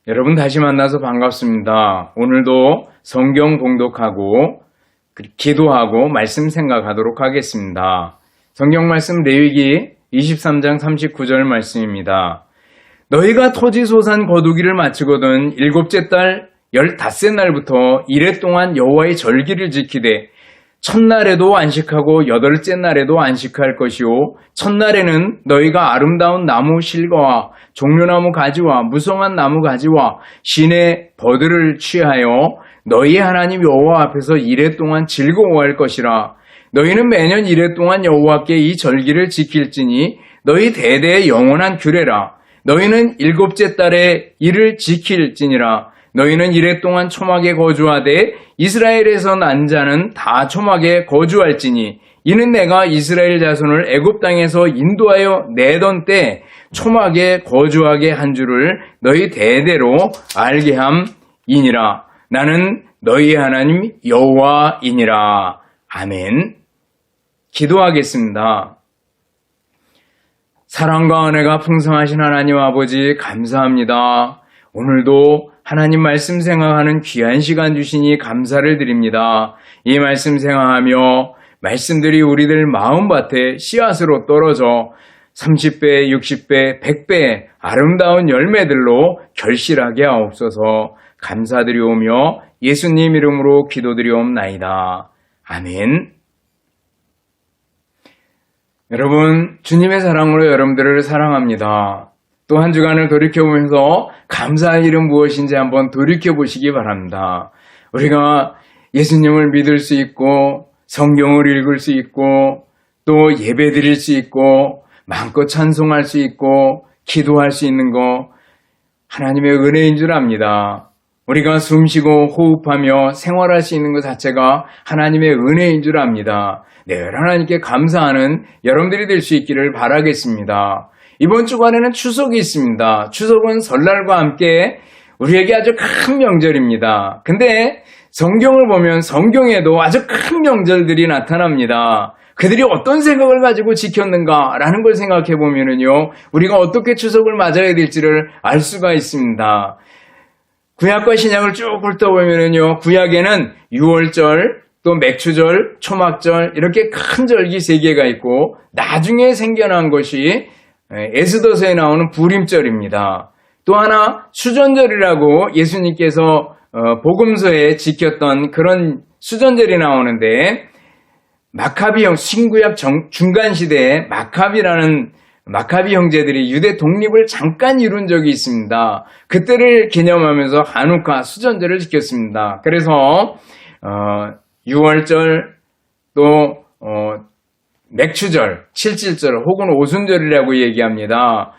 여러분 다시 만나서 반갑습니다. 오늘도 성경 봉독하고 기도하고 말씀 생각하도록 하겠습니다. 성경 말씀 레위기 23장 39절 말씀입니다. 너희가 토지 소산 거두기를 마치거든 일곱째 달 15째 날부터 이레 동안 여호와의 절기를 지키되 첫날에도 안식하고 여덟째 날에도 안식할 것이요 첫날에는 너희가 아름다운 나무 실과와 종려나무 가지와 무성한 나무 가지와 시내 버들을 취하여 너희 하나님 여호와 앞에서 이레 동안 즐거워할 것이라. 너희는 매년 이레 동안 여호와께 이 절기를 지킬지니 너희 대대의 영원한 규례라. 너희는 일곱째 달에 이를 지킬지니라. 너희는 이레 동안 초막에 거주하되 이스라엘에서 난 자는 다 초막에 거주할지니 이는 내가 이스라엘 자손을 애굽 땅에서 인도하여 내던 때 초막에 거주하게 한 줄을 너희 대대로 알게 함이니라. 나는 너희 하나님 여호와이니라. 아멘. 기도하겠습니다. 사랑과 은혜가 풍성하신 하나님 아버지 감사합니다. 오늘도 하나님 말씀 생각하는 귀한 시간 주시니 감사를 드립니다. 이 말씀 생각하며 말씀들이 우리들 마음밭에 씨앗으로 떨어져 30배, 60배, 100배 아름다운 열매들로 결실하게 하옵소서. 감사드리오며 예수님 이름으로 기도드리옵나이다. 아멘. 여러분, 주님의 사랑으로 여러분들을 사랑합니다. 또 한 주간을 돌이켜보면서 감사할 일은 무엇인지 한번 돌이켜보시기 바랍니다. 우리가 예수님을 믿을 수 있고 성경을 읽을 수 있고 또 예배 드릴 수 있고 마음껏 찬송할 수 있고 기도할 수 있는 거 하나님의 은혜인 줄 압니다. 우리가 숨쉬고 호흡하며 생활할 수 있는 것 자체가 하나님의 은혜인 줄 압니다. 늘 하나님께 감사하는 여러분들이 될 수 있기를 바라겠습니다. 이번 주간에는 추석이 있습니다. 추석은 설날과 함께 우리에게 아주 큰 명절입니다. 근데 성경을 보면 성경에도 아주 큰 명절들이 나타납니다. 그들이 어떤 생각을 가지고 지켰는가라는 걸 생각해 보면은요, 우리가 어떻게 추석을 맞아야 될지를 알 수가 있습니다. 구약과 신약을 쭉 훑어보면은요, 구약에는 유월절, 또 맥추절, 초막절 이렇게 큰 절기 3개가 있고 나중에 생겨난 것이 에스더서에 나오는 부림절입니다. 또 하나 수전절이라고 예수님께서 복음서에 지켰던 그런 수전절이 나오는데 마카비 신구약 중간 시대에 마카비 형제들이 유대 독립을 잠깐 이룬 적이 있습니다. 그때를 기념하면서 하누카 수전절을 지켰습니다. 그래서 6월절 또 맥추절, 칠칠절 혹은 오순절이라고 얘기합니다.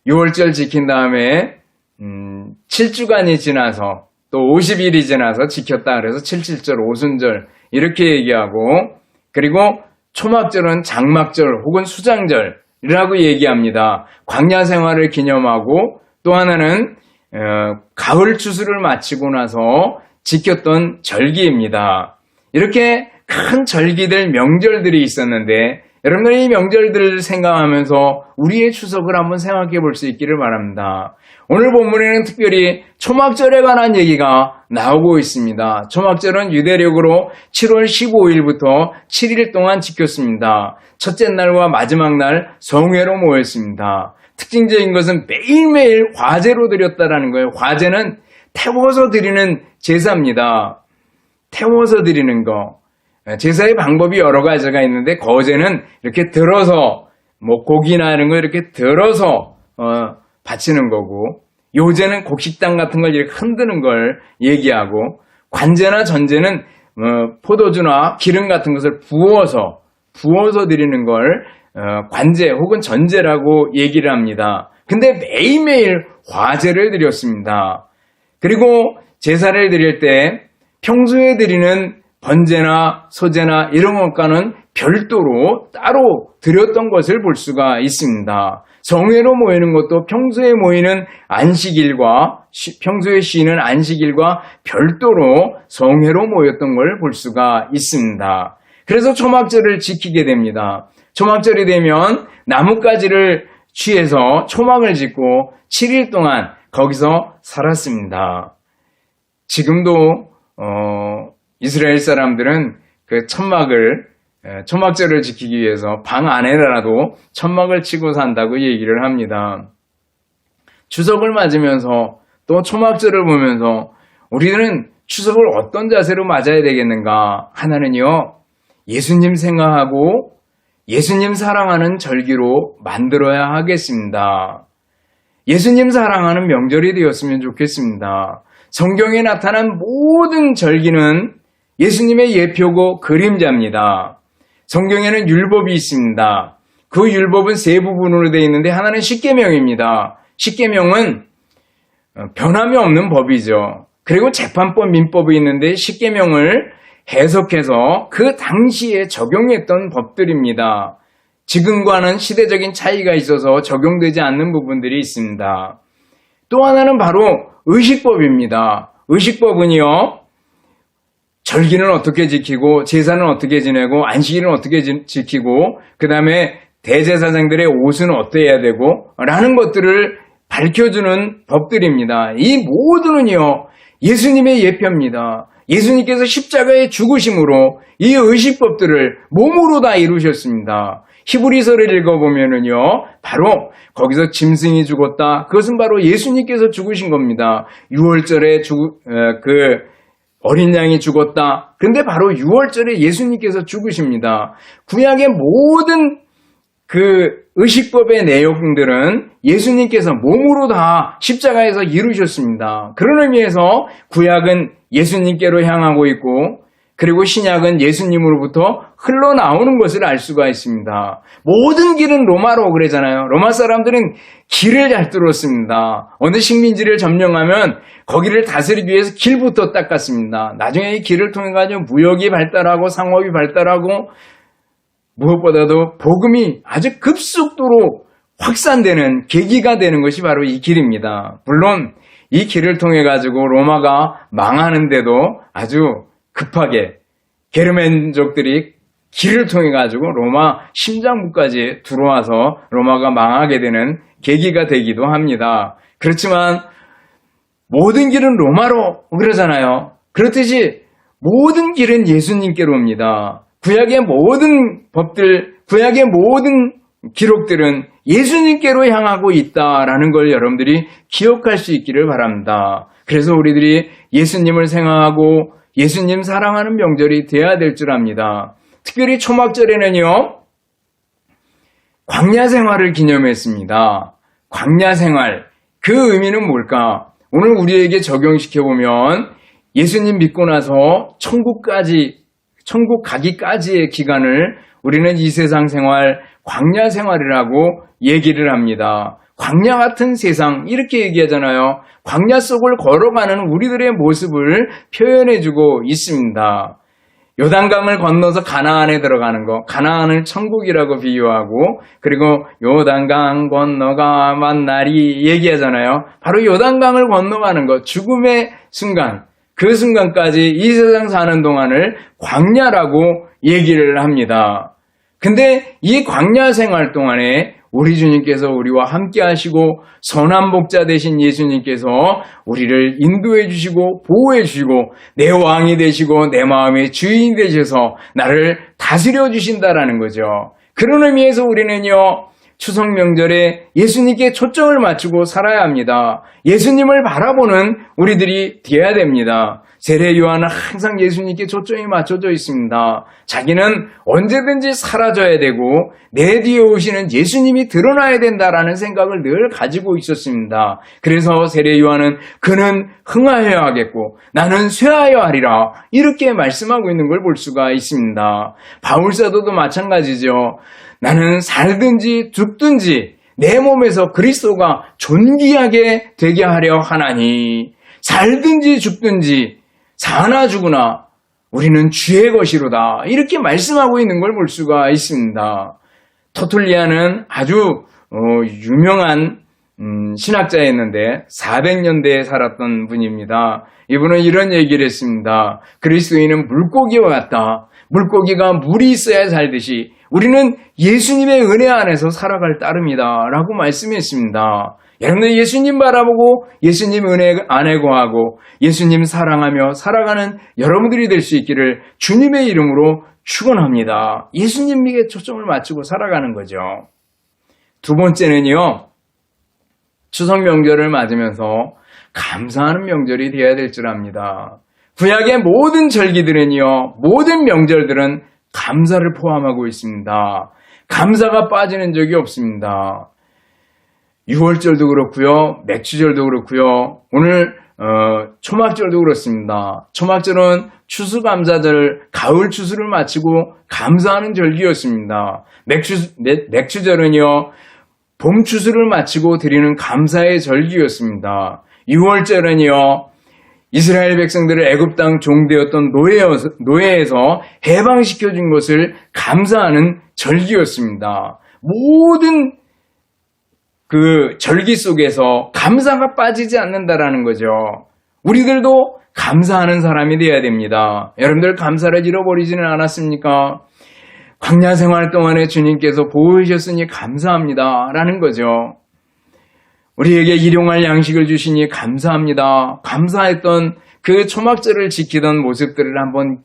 6월절 지킨 다음에 7주간이 지나서 또 50일이 지나서 지켰다 그래서 칠칠절, 오순절 이렇게 얘기하고 그리고 초막절은 장막절 혹은 수장절이라고 얘기합니다. 광야 생활을 기념하고 또 하나는 가을 추수를 마치고 나서 지켰던 절기입니다. 이렇게 큰 절기들, 명절들이 있었는데 여러분들 이 명절들을 생각하면서 우리의 추석을 한번 생각해 볼 수 있기를 바랍니다. 오늘 본문에는 특별히 초막절에 관한 얘기가 나오고 있습니다. 초막절은 유대력으로 7월 15일부터 7일 동안 지켰습니다. 첫째 날과 마지막 날 성회로 모였습니다. 특징적인 것은 매일매일 화제로 드렸다라는 거예요. 화제는 태워서 드리는 제사입니다. 태워서 드리는 거. 제사의 방법이 여러 가지가 있는데 거제는 이렇게 들어서 고기나 이런 거 이렇게 들어서 바치는 거고 요제는 곡식당 같은 걸 이렇게 흔드는 걸 얘기하고 관제나 전제는 포도주나 기름 같은 것을 부어서 드리는 걸 관제 혹은 전제라고 얘기를 합니다. 근데 매일매일 화제를 드렸습니다. 그리고 제사를 드릴 때 평소에 드리는 번제나 소제나 이런 것과는 별도로 따로 드렸던 것을 볼 수가 있습니다. 성회로 모이는 것도 평소에 모이는 안식일과 평소에 쉬는 안식일과 별도로 성회로 모였던 걸 볼 수가 있습니다. 그래서 초막절을 지키게 됩니다. 초막절이 되면 나뭇가지를 취해서 초막을 짓고 7일 동안 거기서 살았습니다. 지금도 이스라엘 사람들은 그 천막절을 지키기 위해서 방 안에라도 천막을 치고 산다고 얘기를 합니다. 추석을 맞으면서 또 초막절을 보면서 우리는 추석을 어떤 자세로 맞아야 되겠는가? 하나는요, 예수님 생각하고 예수님 사랑하는 절기로 만들어야 하겠습니다. 예수님 사랑하는 명절이 되었으면 좋겠습니다. 성경에 나타난 모든 절기는 예수님의 예표고 그림자입니다. 성경에는 율법이 있습니다. 그 율법은 세 부분으로 되어 있는데 하나는 십계명입니다. 십계명은 변함이 없는 법이죠. 그리고 재판법, 민법이 있는데 십계명을 해석해서 그 당시에 적용했던 법들입니다. 지금과는 시대적인 차이가 있어서 적용되지 않는 부분들이 있습니다. 또 하나는 바로 의식법입니다. 의식법은요, 절기는 어떻게 지키고 제사는 어떻게 지내고 안식일은 어떻게 지키고 그 다음에 대제사장들의 옷은 어떠해야 되고 라는 것들을 밝혀주는 법들입니다. 이 모두는요, 예수님의 예표입니다. 예수님께서 십자가에 죽으심으로 이 의식법들을 몸으로 다 이루셨습니다. 히브리서를 읽어보면은요, 바로 거기서 짐승이 죽었다. 그것은 바로 예수님께서 죽으신 겁니다. 6월절에 어린 양이 죽었다. 그런데 바로 6월절에 예수님께서 죽으십니다. 구약의 모든 그 의식법의 내용들은 예수님께서 몸으로 다 십자가에서 이루셨습니다. 그런 의미에서 구약은 예수님께로 향하고 있고 그리고 신약은 예수님으로부터 흘러나오는 것을 알 수가 있습니다. 모든 길은 로마로 그러잖아요. 로마 사람들은 길을 잘 뚫었습니다. 어느 식민지를 점령하면 거기를 다스리기 위해서 길부터 닦았습니다. 나중에 이 길을 통해 가지고 무역이 발달하고 상업이 발달하고 무엇보다도 복음이 아주 급속도로 확산되는 계기가 되는 것이 바로 이 길입니다. 물론 이 길을 통해 가지고 로마가 망하는데도 아주 급하게 게르만족들이 길을 통해 가지고 로마 심장부까지 들어와서 로마가 망하게 되는 계기가 되기도 합니다. 그렇지만 모든 길은 로마로 그러잖아요. 그렇듯이 모든 길은 예수님께로 옵니다. 구약의 모든 법들, 구약의 모든 기록들은 예수님께로 향하고 있다라는 걸 여러분들이 기억할 수 있기를 바랍니다. 그래서 우리들이 예수님을 생각하고 예수님 사랑하는 명절이 되어야 될 줄 압니다. 특별히 초막절에는요, 광야 생활을 기념했습니다. 광야 생활, 그 의미는 뭘까? 오늘 우리에게 적용시켜보면 예수님 믿고 나서 천국 가기까지의 기간을 우리는 이 세상 생활, 광야 생활이라고 얘기를 합니다. 광야 같은 세상, 이렇게 얘기하잖아요. 광야 속을 걸어가는 우리들의 모습을 표현해주고 있습니다. 요단강을 건너서 가나안에 들어가는 거, 가나안을 천국이라고 비유하고, 그리고 요단강 건너가 만날이 얘기하잖아요. 바로 요단강을 건너가는 거, 죽음의 순간, 그 순간까지 이 세상 사는 동안을 광야라고 얘기를 합니다. 근데 이 광야 생활 동안에 우리 주님께서 우리와 함께 하시고 선한 목자 되신 예수님께서 우리를 인도해 주시고 보호해 주시고 내 왕이 되시고 내 마음의 주인이 되셔서 나를 다스려 주신다라는 거죠. 그런 의미에서 우리는요, 추석 명절에 예수님께 초점을 맞추고 살아야 합니다. 예수님을 바라보는 우리들이 되어야 됩니다. 세례 요한은 항상 예수님께 초점이 맞춰져 있습니다. 자기는 언제든지 사라져야 되고 내 뒤에 오시는 예수님이 드러나야 된다라는 생각을 늘 가지고 있었습니다. 그래서 세례 요한은 그는 흥하여야 하겠고 나는 쇠하여 하리라, 이렇게 말씀하고 있는 걸 볼 수가 있습니다. 바울 사도도 마찬가지죠. 나는 살든지 죽든지 내 몸에서 그리스도가 존귀하게 되게 하려 하나니, 살든지 죽든지 사나 죽으나 우리는 주의 것이로다, 이렇게 말씀하고 있는 걸 볼 수가 있습니다. 터툴리아는 아주 유명한 신학자였는데 400년대에 살았던 분입니다. 이분은 이런 얘기를 했습니다. 그리스도인은 물고기와 같다. 물고기가 물이 있어야 살듯이 우리는 예수님의 은혜 안에서 살아갈 따름이다 라고 말씀했습니다. 여러분들 예수님 바라보고 예수님 은혜 안에 거하고 예수님 사랑하며 살아가는 여러분들이 될 수 있기를 주님의 이름으로 축원합니다. 예수님에게 초점을 맞추고 살아가는 거죠. 두 번째는요, 추석 명절을 맞으면서 감사하는 명절이 되어야 될 줄 압니다. 구약의 모든 절기들은요, 모든 명절들은 감사를 포함하고 있습니다. 감사가 빠지는 적이 없습니다. 유월절도 그렇고요, 맥추절도 그렇고요, 오늘 초막절도 그렇습니다. 초막절은 추수감사절, 가을 추수를 마치고 감사하는 절기였습니다. 맥추절은요, 봄 추수를 마치고 드리는 감사의 절기였습니다. 유월절은요, 이스라엘 백성들을 애굽 땅 종되었던 노예에서 해방시켜준 것을 감사하는 절기였습니다. 모든 그 절기 속에서 감사가 빠지지 않는다라는 거죠. 우리들도 감사하는 사람이 되어야 됩니다. 여러분들 감사를 잃어버리지는 않았습니까? 광야 생활 동안에 주님께서 보호하셨으니 감사합니다 라는 거죠. 우리에게 일용할 양식을 주시니 감사합니다. 감사했던 그 초막절을 지키던 모습들을 한번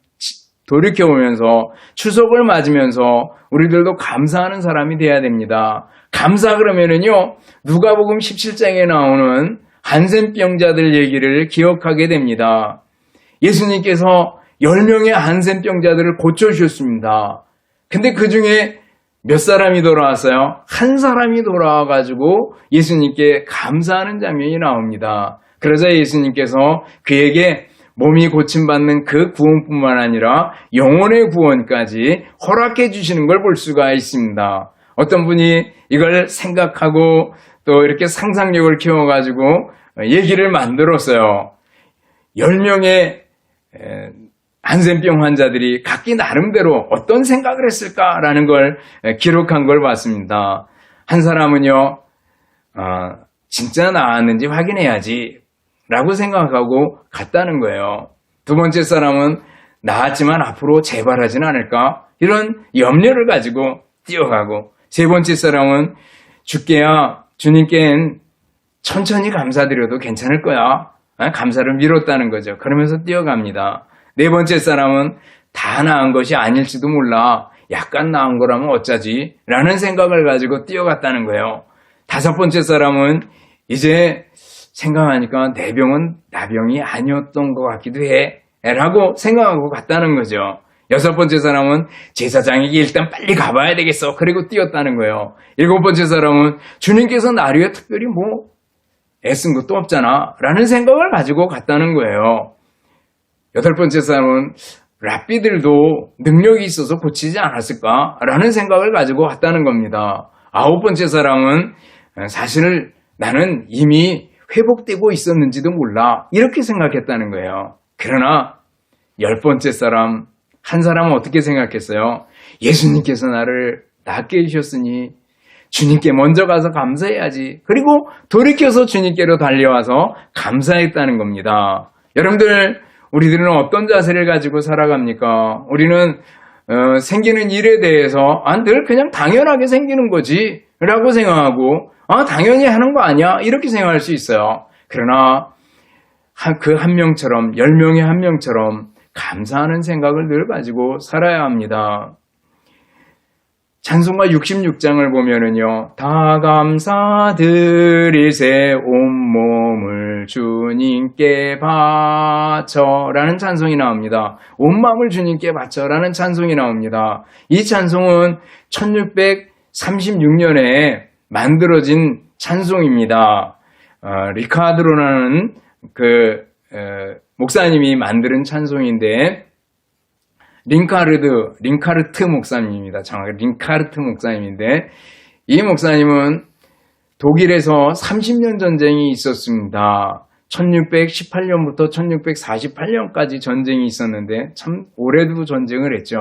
돌이켜보면서 추석을 맞으면서 우리들도 감사하는 사람이 되어야 됩니다. 감사 그러면은요, 누가복음 17장에 나오는 한센병자들 얘기를 기억하게 됩니다. 예수님께서 10명의 한센병자들을 고쳐주셨습니다. 근데 그 중에 몇 사람이 돌아왔어요? 한 사람이 돌아와가지고 예수님께 감사하는 장면이 나옵니다. 그러자 예수님께서 그에게 몸이 고침받는 그 구원뿐만 아니라 영혼의 구원까지 허락해 주시는 걸 볼 수가 있습니다. 어떤 분이 이걸 생각하고 또 이렇게 상상력을 키워가지고 얘기를 만들었어요. 10명의 한센병 환자들이 각기 나름대로 어떤 생각을 했을까라는 걸 기록한 걸 봤습니다. 한 사람은요, 진짜 나았는지 확인해야지 라고 생각하고 갔다는 거예요. 두 번째 사람은 나았지만 앞으로 재발하진 않을까? 이런 염려를 가지고 뛰어가고, 세 번째 사람은 주님께는 천천히 감사드려도 괜찮을 거야. 감사를 미뤘다는 거죠. 그러면서 뛰어갑니다. 네 번째 사람은 다 나은 것이 아닐지도 몰라. 약간 나은 거라면 어쩌지? 라는 생각을 가지고 뛰어갔다는 거예요. 다섯 번째 사람은 이제 생각하니까 내 병은 나 병이 아니었던 것 같기도 해. 라고 생각하고 갔다는 거죠. 여섯 번째 사람은 제사장에게 일단 빨리 가봐야 되겠어. 그리고 뛰었다는 거예요. 일곱 번째 사람은 주님께서 나를 위해 특별히 애쓴 것도 없잖아. 라는 생각을 가지고 갔다는 거예요. 여덟 번째 사람은 랍비들도 능력이 있어서 고치지 않았을까? 라는 생각을 가지고 갔다는 겁니다. 아홉 번째 사람은 사실 나는 이미 회복되고 있었는지도 몰라. 이렇게 생각했다는 거예요. 그러나 열 번째 사람, 한 사람은 어떻게 생각했어요? 예수님께서 나를 낫게 해주셨으니 주님께 먼저 가서 감사해야지. 그리고 돌이켜서 주님께로 달려와서 감사했다는 겁니다. 여러분들, 우리들은 어떤 자세를 가지고 살아갑니까? 우리는 생기는 일에 대해서 늘 그냥 당연하게 생기는 거지 라고 생각하고 당연히 하는 거 아니야? 이렇게 생각할 수 있어요. 그러나 그 한 명처럼 10명의 한 명처럼 감사하는 생각을 늘 가지고 살아야 합니다. 찬송가 66장을 보면은요, 다 감사드리세 온몸을 주님께 바쳐라는 찬송이 나옵니다. 온 마음을 주님께 바쳐라는 찬송이 나옵니다. 이 찬송은 1636년에 만들어진 찬송입니다. 리카르도라는 목사님이 만든 찬송인데, 링카르트 목사님입니다. 정확히 링카르트 목사님인데, 이 목사님은 독일에서 30년 전쟁이 있었습니다. 1618년부터 1648년까지 전쟁이 있었는데 참 오래도 전쟁을 했죠.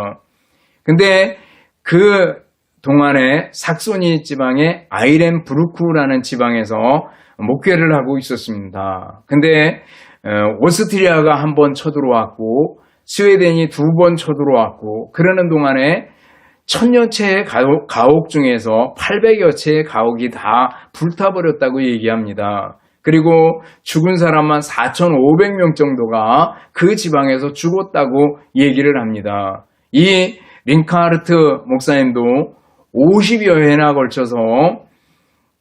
근데 그 동안에 삭소니 지방의 아이렌부르크라는 지방에서 목회를 하고 있었습니다. 근데 오스트리아가 한 번 쳐들어왔고 스웨덴이 2번 쳐들어왔고, 그러는 동안에 1000여 채의 가옥 중에서 800여 채의 가옥이 다 불타버렸다고 얘기합니다. 그리고 죽은 사람만 4,500명 정도가 그 지방에서 죽었다고 얘기를 합니다. 이 링카하르트 목사님도 50여 회나 걸쳐서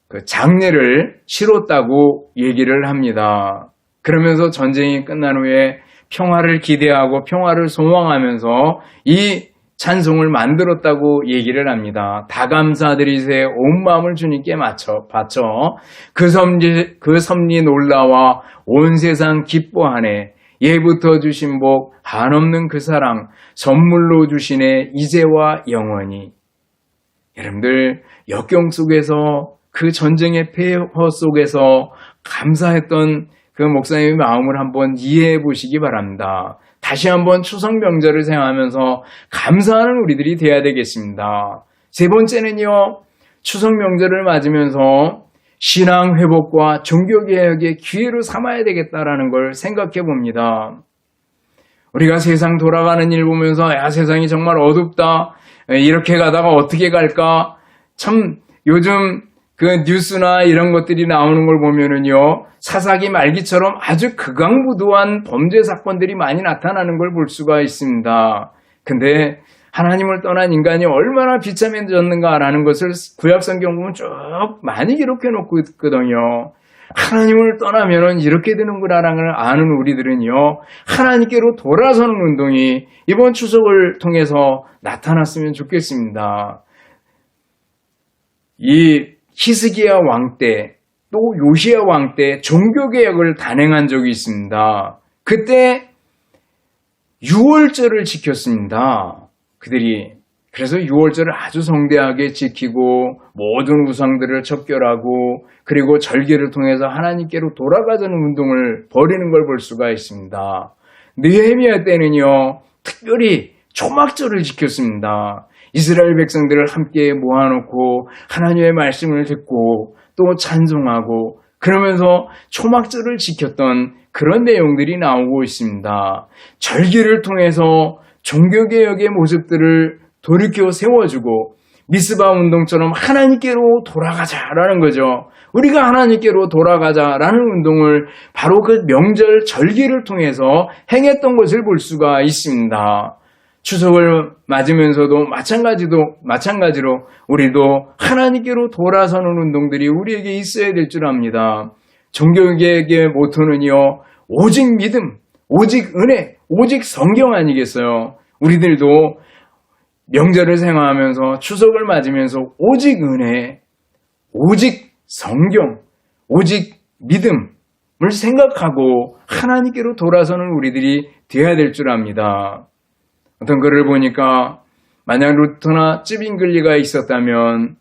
그 장례를 치렀다고 얘기를 합니다. 그러면서 전쟁이 끝난 후에 평화를 기대하고 평화를 소망하면서 이 찬송을 만들었다고 얘기를 합니다. 다 감사드리세 온 마음을 주님께 바쳐 그 섭리 놀라와 온 세상 기뻐하네. 예부터 주신 복 한없는 그 사랑 선물로 주시네 이제와 영원히. 여러분들 역경 속에서 그 전쟁의 폐허 속에서 감사했던 그 목사님의 마음을 한번 이해해 보시기 바랍니다. 다시 한번 추석 명절을 생각하면서 감사하는 우리들이 되어야 되겠습니다. 세 번째는요, 추석 명절을 맞으면서 신앙 회복과 종교개혁의 기회로 삼아야 되겠다라는 걸 생각해 봅니다. 우리가 세상 돌아가는 일 보면서 야, 세상이 정말 어둡다. 이렇게 가다가 어떻게 갈까? 참 요즘 그 뉴스나 이런 것들이 나오는 걸 보면은요, 사사기 말기처럼 아주 극악무도한 범죄 사건들이 많이 나타나는 걸 볼 수가 있습니다. 근데 하나님을 떠난 인간이 얼마나 비참해졌는가라는 것을 구약 성경 보면 쭉 많이 기록해 놓고 있거든요. 하나님을 떠나면은 이렇게 되는구나라는 걸 아는 우리들은요, 하나님께로 돌아서는 운동이 이번 추석을 통해서 나타났으면 좋겠습니다. 이 히스기야 왕 때, 또 요시야 왕 때 종교개혁을 단행한 적이 있습니다. 그때 6월절을 지켰습니다. 그들이. 그래서 6월절을 아주 성대하게 지키고 모든 우상들을 척결하고 그리고 절개를 통해서 하나님께로 돌아가자는 운동을 벌이는 걸 볼 수가 있습니다. 느헤미야 때는요, 특별히 초막절을 지켰습니다. 이스라엘 백성들을 함께 모아놓고 하나님의 말씀을 듣고 또 찬송하고 그러면서 초막절을 지켰던 그런 내용들이 나오고 있습니다. 절기를 통해서 종교개혁의 모습들을 돌이켜 세워주고 미스바 운동처럼 하나님께로 돌아가자라는 거죠. 우리가 하나님께로 돌아가자라는 운동을 바로 그 명절 절기를 통해서 행했던 것을 볼 수가 있습니다. 추석을 맞으면서도 마찬가지로 우리도 하나님께로 돌아서는 운동들이 우리에게 있어야 될 줄 압니다. 종교개혁의 모토는요, 오직 믿음, 오직 은혜, 오직 성경 아니겠어요? 우리들도 명절을 생각하면서 추석을 맞으면서 오직 은혜, 오직 성경, 오직 믿음을 생각하고 하나님께로 돌아서는 우리들이 되어야 될 줄 압니다. 어떤 글을 보니까 만약 루터나 찌빙글리가 있었다면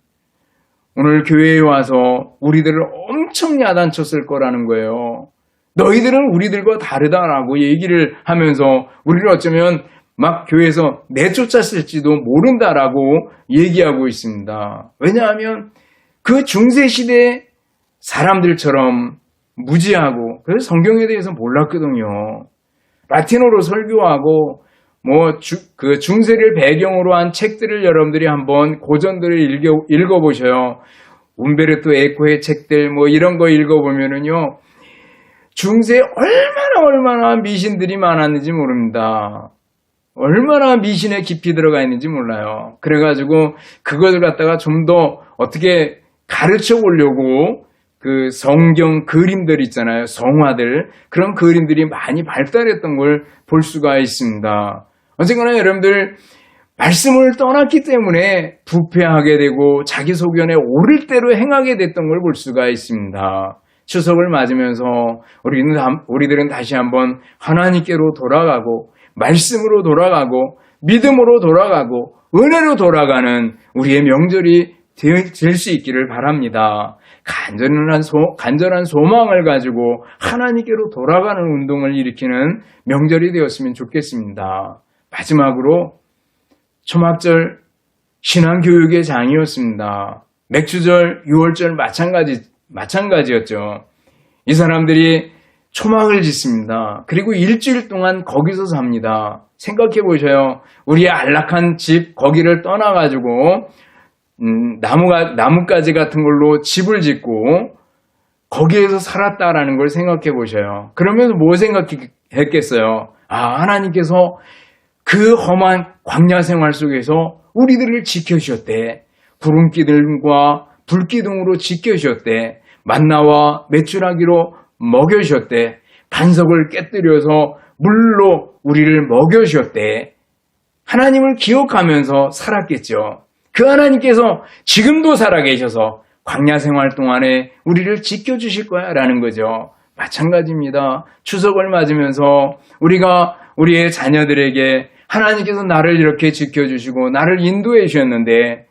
오늘 교회에 와서 우리들을 엄청 야단쳤을 거라는 거예요. 너희들은 우리들과 다르다라고 얘기를 하면서 우리를 어쩌면 막 교회에서 내쫓았을지도 모른다라고 얘기하고 있습니다. 왜냐하면 그 중세시대 사람들처럼 무지하고 그래서 성경에 대해서 몰랐거든요. 라틴어로 설교하고 그 중세를 배경으로 한 책들을 여러분들이 한번 고전들을 읽어보셔요. 움베르토 에코의 책들 이런 거 읽어보면은요, 중세에 얼마나 미신들이 많았는지 모릅니다. 얼마나 미신에 깊이 들어가 있는지 몰라요. 그래가지고 그것을 갖다가 좀 더 어떻게 가르쳐 보려고 그 성경 그림들 있잖아요. 성화들. 그런 그림들이 많이 발달했던 걸 볼 수가 있습니다. 어쨌거나 여러분들 말씀을 떠났기 때문에 부패하게 되고 자기 소견에 오를 대로 행하게 됐던 걸 볼 수가 있습니다. 추석을 맞으면서 우리들은 다시 한번 하나님께로 돌아가고 말씀으로 돌아가고 믿음으로 돌아가고 은혜로 돌아가는 우리의 명절이 될 수 있기를 바랍니다. 간절한 소망을 가지고 하나님께로 돌아가는 운동을 일으키는 명절이 되었으면 좋겠습니다. 마지막으로 초막절 신앙교육의 장이었습니다. 맥주절, 유월절 마찬가지였죠. 이 사람들이 초막을 짓습니다. 그리고 일주일 동안 거기서 삽니다. 생각해 보셔요. 우리의 안락한 집, 거기를 떠나가지고, 나뭇가지 같은 걸로 집을 짓고, 거기에서 살았다라는 걸 생각해 보셔요. 그러면서 뭐 생각했겠어요? 하나님께서 그 험한 광야 생활 속에서 우리들을 지켜주셨대. 구름기둥과 불기둥으로 지켜주셨대. 만나와 메추라기로 먹여주셨대. 반석을 깨뜨려서 물로 우리를 먹여주셨대. 하나님을 기억하면서 살았겠죠. 그 하나님께서 지금도 살아계셔서 광야 생활 동안에 우리를 지켜주실 거야 라는 거죠. 마찬가지입니다. 추석을 맞으면서 우리가 우리의 자녀들에게 하나님께서 나를 이렇게 지켜주시고 나를 인도해 주셨는데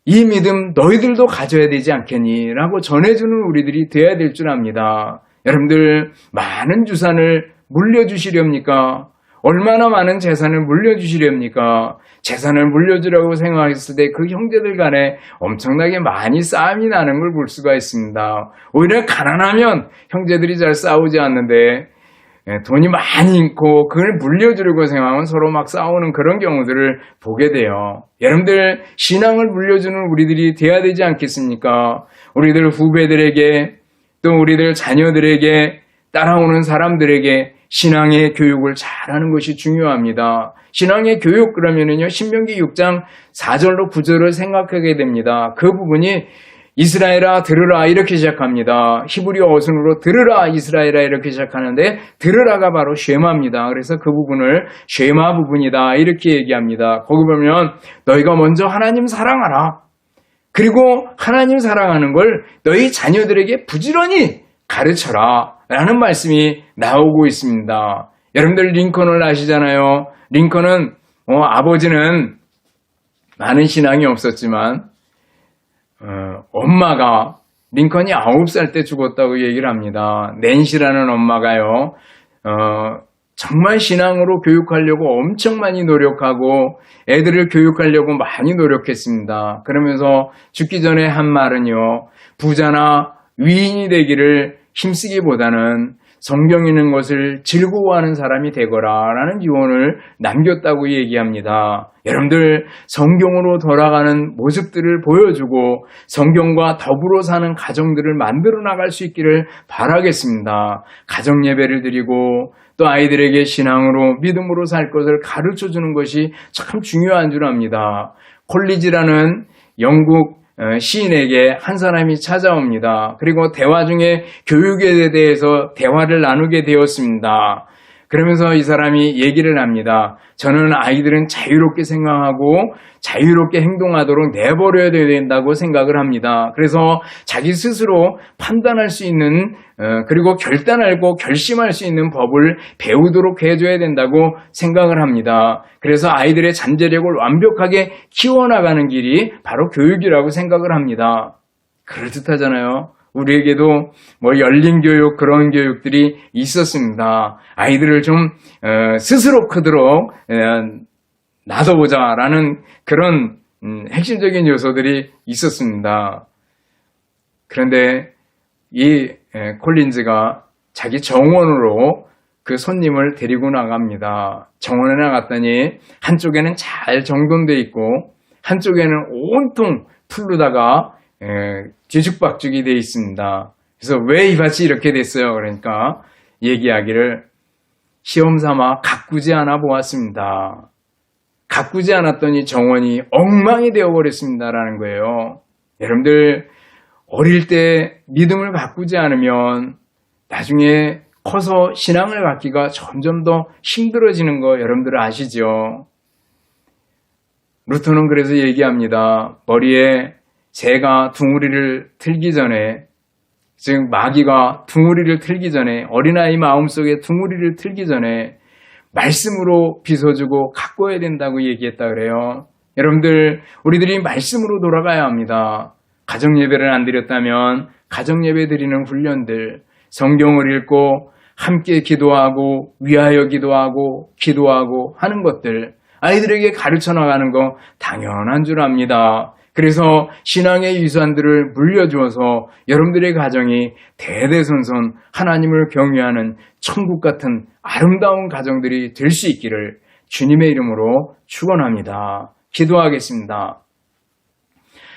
이 믿음 너희들도 가져야 되지 않겠니? 라고 전해주는 우리들이 되어야 될 줄 압니다. 여러분들 많은 유산을 물려주시렵니까? 얼마나 많은 재산을 물려주시렵니까? 재산을 물려주라고 생각했을 때 그 형제들 간에 엄청나게 많이 싸움이 나는 걸 볼 수가 있습니다. 오히려 가난하면 형제들이 잘 싸우지 않는데 돈이 많이 있고 그걸 물려주려고 생각하면 서로 막 싸우는 그런 경우들을 보게 돼요. 여러분들 신앙을 물려주는 우리들이 돼야 되지 않겠습니까? 우리들 후배들에게 또 우리들 자녀들에게 따라오는 사람들에게 신앙의 교육을 잘하는 것이 중요합니다. 신앙의 교육 그러면은요, 신명기 6장 4절로 9절을 생각하게 됩니다. 그 부분이 이스라엘아 들으라 이렇게 시작합니다. 히브리어 어순으로 들으라 이스라엘아 이렇게 시작하는데 들으라가 바로 쉐마입니다. 그래서 그 부분을 쉐마 부분이다 이렇게 얘기합니다. 거기 보면 너희가 먼저 하나님 사랑하라. 그리고 하나님 사랑하는 걸 너희 자녀들에게 부지런히 가르쳐라 라는 말씀이 나오고 있습니다. 여러분들 링컨을 아시잖아요. 링컨은 아버지는 많은 신앙이 없었지만 엄마가 링컨이 9살 때 죽었다고 얘기를 합니다. 낸시라는 엄마가요. 정말 신앙으로 교육하려고 엄청 많이 노력하고 애들을 교육하려고 많이 노력했습니다. 그러면서 죽기 전에 한 말은요. 부자나 위인이 되기를 힘쓰기보다는 성경 읽는 것을 즐거워하는 사람이 되거라 라는 유언을 남겼다고 얘기합니다. 여러분들 성경으로 돌아가는 모습들을 보여주고 성경과 더불어 사는 가정들을 만들어 나갈 수 있기를 바라겠습니다. 가정 예배를 드리고 또 아이들에게 신앙으로 믿음으로 살 것을 가르쳐주는 것이 참 중요한 줄 압니다. 콜리지라는 영국 시인에게 한 사람이 찾아옵니다. 그리고 대화 중에 교육에 대해서 대화를 나누게 되었습니다. 그러면서 이 사람이 얘기를 합니다. 저는 아이들은 자유롭게 생각하고 자유롭게 행동하도록 내버려야 된다고 생각을 합니다. 그래서 자기 스스로 판단할 수 있는 그리고 결단하고 결심할 수 있는 법을 배우도록 해줘야 된다고 생각을 합니다. 그래서 아이들의 잠재력을 완벽하게 키워나가는 길이 바로 교육이라고 생각을 합니다. 그럴듯하잖아요. 우리에게도 열린 교육 그런 교육들이 있었습니다. 아이들을 좀 스스로 크도록 놔둬보자라는 그런 핵심적인 요소들이 있었습니다. 그런데 이 콜린즈가 자기 정원으로 그 손님을 데리고 나갑니다. 정원에 나갔더니 한쪽에는 잘 정돈돼 있고 한쪽에는 온통 풀로다가 뒤죽박죽이 돼 있습니다. 그래서 왜 이 밭이 이렇게 됐어요? 그러니까 얘기하기를 시험 삼아 가꾸지 않아 보았습니다. 가꾸지 않았더니 정원이 엉망이 되어버렸습니다라는 거예요. 여러분들 어릴 때 믿음을 가꾸지 않으면 나중에 커서 신앙을 갖기가 점점 더 힘들어지는 거 여러분들 아시죠? 루터는 그래서 얘기합니다. 머리에 새가 둥우리를 틀기 전에, 즉 마귀가 둥우리를 틀기 전에, 어린아이 마음속에 둥우리를 틀기 전에 말씀으로 빗어주고 가꿔야 된다고 얘기했다 그래요. 여러분들 우리들이 말씀으로 돌아가야 합니다. 가정예배를 안 드렸다면 가정예배 드리는 훈련들, 성경을 읽고 함께 기도하고 위하여 기도하고 하는 것들 아이들에게 가르쳐 나가는 거 당연한 줄 압니다. 그래서 신앙의 유산들을 물려주어서 여러분들의 가정이 대대손손 하나님을 경외하는 천국 같은 아름다운 가정들이 될 수 있기를 주님의 이름으로 축원합니다. 기도하겠습니다.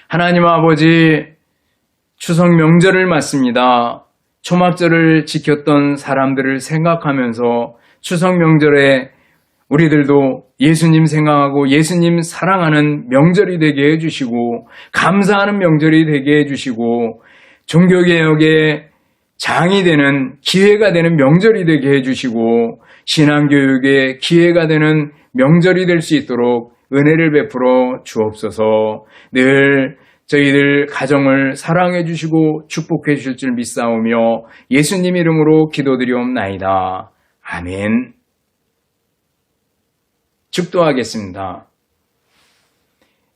하나님 아버지, 추석 명절을 맞습니다. 초막절을 지켰던 사람들을 생각하면서 추석 명절에 우리들도 예수님 생각하고 예수님 사랑하는 명절이 되게 해주시고 감사하는 명절이 되게 해주시고 종교개혁의 장이 되는 기회가 되는 명절이 되게 해주시고 신앙교육의 기회가 되는 명절이 될 수 있도록 은혜를 베풀어 주옵소서. 늘 저희들 가정을 사랑해 주시고 축복해 주실 줄 믿사오며 예수님 이름으로 기도드리옵나이다. 아멘. 축도하겠습니다.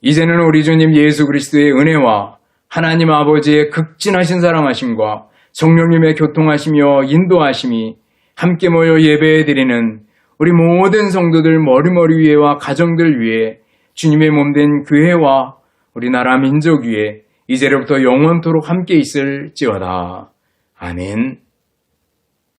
이제는 우리 주님 예수 그리스도의 은혜와 하나님 아버지의 극진하신 사랑하심과 성령님의 교통하시며 인도하심이 함께 모여 예배드리는 우리 모든 성도들 머리머리 위에와 가정들 위에 주님의 몸된 교회와 우리나라 민족 위에 이제로부터 영원토록 함께 있을지어다. 아멘.